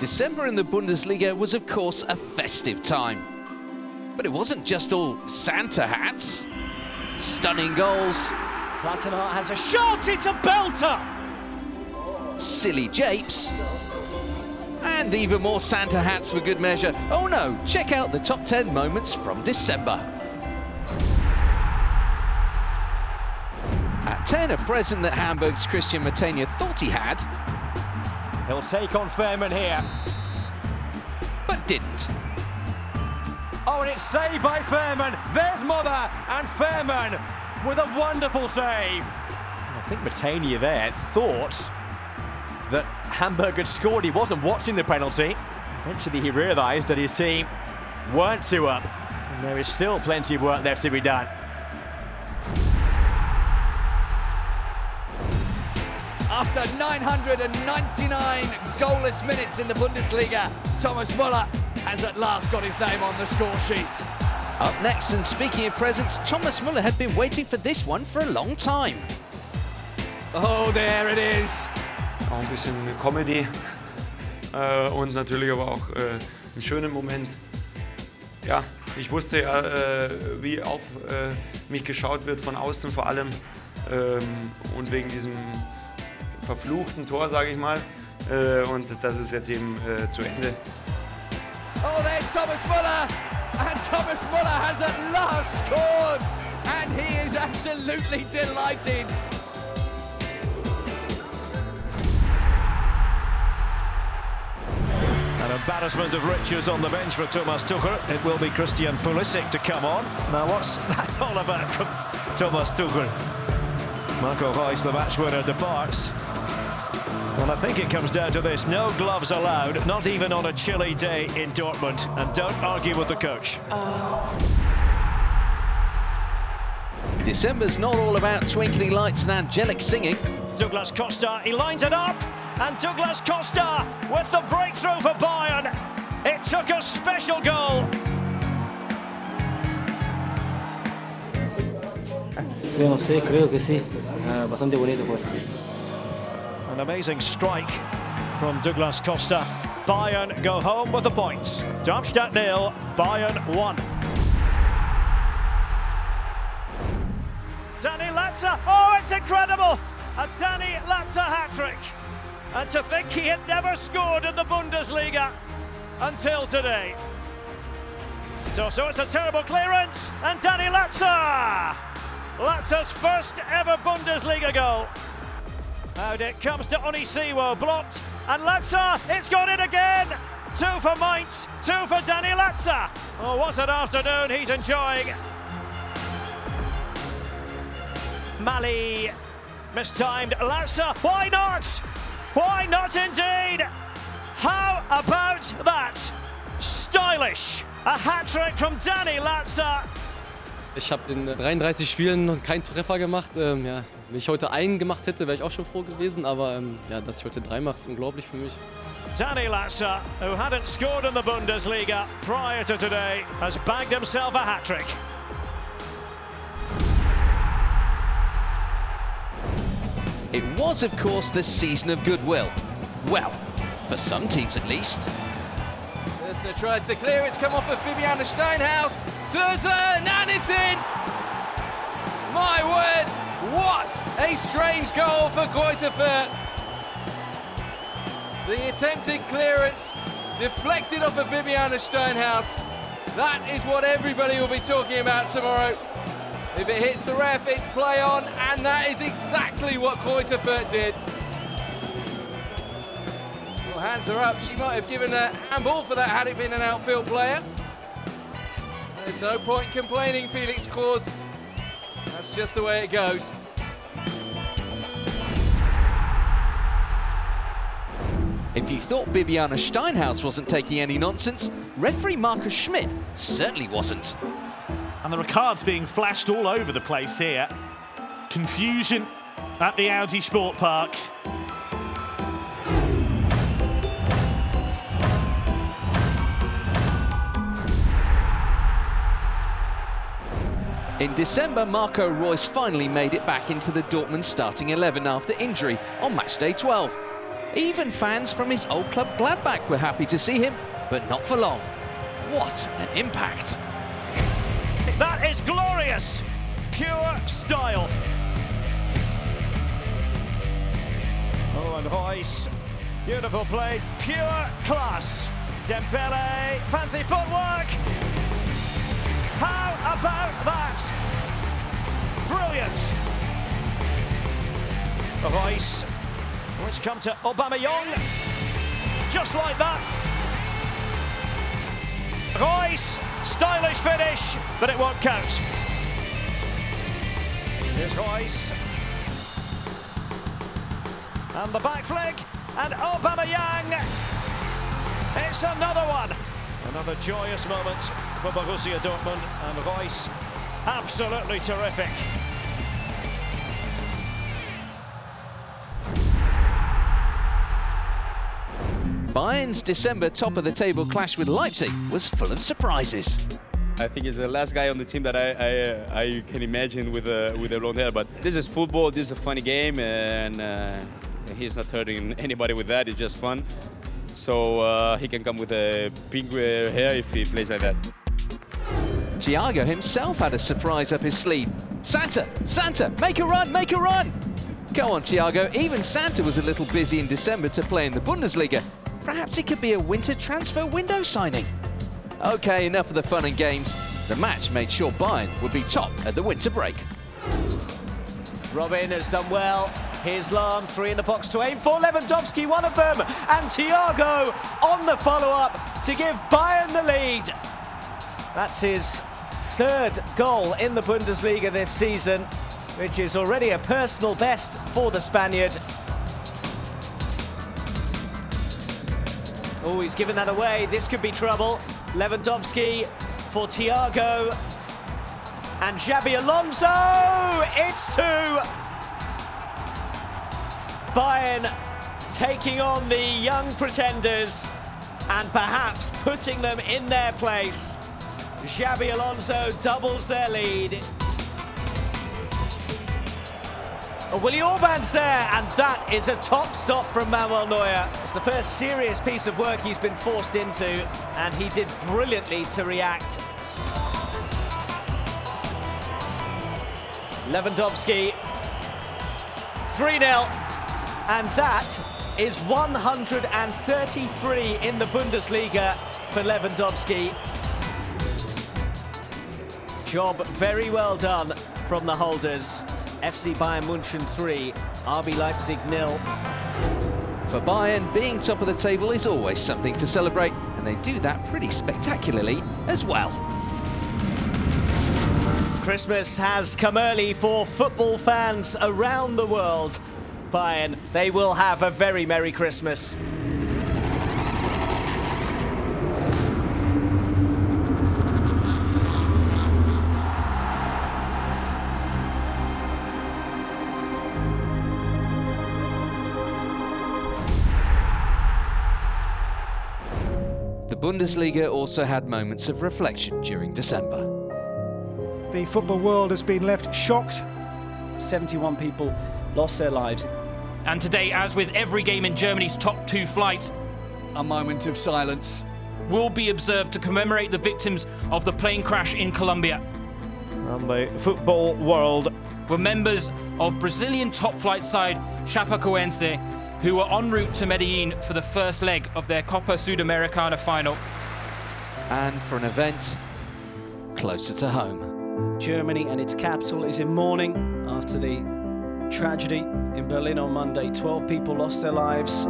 December in the Bundesliga was of course a festive time. But it wasn't just all Santa hats. Stunning goals. Plattenhardt has a shot, it's a belter! Silly japes. And even more Santa hats for good measure. Oh no, check out the top 10 moments from December. At 10, a present that Hamburg's Christian Matania thought he had. He'll take on Fairman here. But didn't. Oh, and it's saved by Fairman. There's Mother, and Fairman with a wonderful save. I think Matania there thought that Hamburg had scored. He wasn't watching the penalty. Eventually he realised that his team weren't two up. And there is still plenty of work left to be done. After 999 goalless minutes in the Bundesliga, Thomas Müller has at last got his name on the score sheet. Up next, and speaking of presents, Thomas Müller had been waiting for this one for a long time. Oh, there it is. Auch ein bisschen Comedy und natürlich aber auch einen schönen Moment. Ja, ich wusste ja, wie auf mich geschaut wird, von außen vor allem. Und wegen diesem verfluchten Tor, sage ich mal. Und das ist jetzt eben zu Ende. Oh, there's Thomas Müller. And Thomas Müller has at last scored. And he is absolutely delighted. An embarrassment of riches on the bench for Thomas Tuchel. It will be Christian Pulisic to come on. Now what's that all about from Thomas Tuchel? Marco Reus, the match winner, departs. Well, I think it comes down to this. No gloves allowed, not even on a chilly day in Dortmund. And don't argue with the coach. December's not all about twinkling lights and angelic singing. Douglas Costa, he lines it up. And Douglas Costa with the breakthrough for Bayern. It took a special goal. Yo no sé, creo que sí. Bastante bonito pues. An amazing strike from Douglas Costa. Bayern go home with the points. Darmstadt 0, Bayern 1. Danny Latza, oh, it's incredible! A Danny Latza hat-trick. And to think he had never scored in the Bundesliga until today. So it's a terrible clearance, and Danny Latza! Latza's first ever Bundesliga goal. Out it comes to Onisiwo, blocked, and Latza, it's gone in again! 2 for Mainz, 2 for Danny Latza. Oh, what an afternoon he's enjoying. Mali, mistimed, Latza, why not? Why not indeed? How about that? Stylish, a hat-trick from Danny Latza. Ich habe in 33 Spielen noch keinen Treffer gemacht. Ja, wenn ich heute einen gemacht hätte, wäre ich auch schon froh gewesen. Aber ja, dass ich heute 3 mache, ist unglaublich für mich. Danny Latza, who hadn't scored in the Bundesliga prior to today, has bagged himself a hat-trick. It was, of course, the season of goodwill. Well, for some teams at least. Dörsner tries to clear, it's come off of Bibiana Steinhaus. Dörsner, and it's in! My word, what a strange goal for Greuther Fürth. The attempted clearance deflected off of Bibiana Steinhaus. That is what everybody will be talking about tomorrow. If it hits the ref, it's play on, and that is exactly what Greuther Fürth did. Well, hands are up. She might have given a handball for that had it been an outfield player. There's no point complaining, Felix Krause. That's just the way it goes. If you thought Bibiana Steinhaus wasn't taking any nonsense, referee Markus Schmidt certainly wasn't. And there are cards being flashed all over the place here. Confusion at the Audi Sport Park. In December, Marco Reus finally made it back into the Dortmund starting 11 after injury on match day 12. Even fans from his old club Gladbach were happy to see him, but not for long. What an impact! That is glorious! Pure style. Oh, and Reus, beautiful play, pure class. Dembele, fancy footwork. How about that? Brilliant. Reus, which come to Aubameyang, just like that. Reus, stylish finish, but it won't count. Here's Reus. And the back flick, and Aubameyang. It's another one. Another joyous moment for Borussia Dortmund, and Reus, absolutely terrific. Bayern's December top-of-the-table clash with Leipzig was full of surprises. I think he's the last guy on the team that I can imagine with a blonde hair. But this is football. This is a funny game, and he's not hurting anybody with that. It's just fun. So he can come with a pink hair if he plays like that. Thiago himself had a surprise up his sleeve. Santa, make a run, make a run! Go on, Thiago. Even Santa was a little busy in December to play in the Bundesliga. Perhaps it could be a winter transfer window signing. Okay, enough of the fun and games. The match made sure Bayern would be top at the winter break. Robin has done well. Here's Lahm, 3 in the box to aim for. Lewandowski, one of them. And Thiago on the follow-up to give Bayern the lead. That's his third goal in the Bundesliga this season, which is already a personal best for the Spaniard. Oh, he's given that away. This could be trouble. Lewandowski for Thiago. And Xabi Alonso, it's 2. Bayern taking on the young pretenders and perhaps putting them in their place. Xabi Alonso doubles their lead. Willi Orban's there, and that is a top stop from Manuel Neuer. It's the first serious piece of work he's been forced into, and he did brilliantly to react. Lewandowski, 3-0, and that is 133 in the Bundesliga for Lewandowski. Job very well done from the holders. FC Bayern München 3, RB Leipzig 0. For Bayern, being top of the table is always something to celebrate, and they do that pretty spectacularly as well. Christmas has come early for football fans around the world. Bayern, they will have a very Merry Christmas. The Bundesliga also had moments of reflection during December. The football world has been left shocked. 71 people lost their lives. And today, as with every game in Germany's top 2 flights, A moment of silence will be observed to commemorate the victims of the plane crash in Colombia. And the football world were members of Brazilian top flight side Chapecoense, who were en route to Medellin for the first leg of their Copa Sudamericana final. And for an event closer to home. Germany and its capital is in mourning after the tragedy in Berlin on Monday. 12 people lost their lives.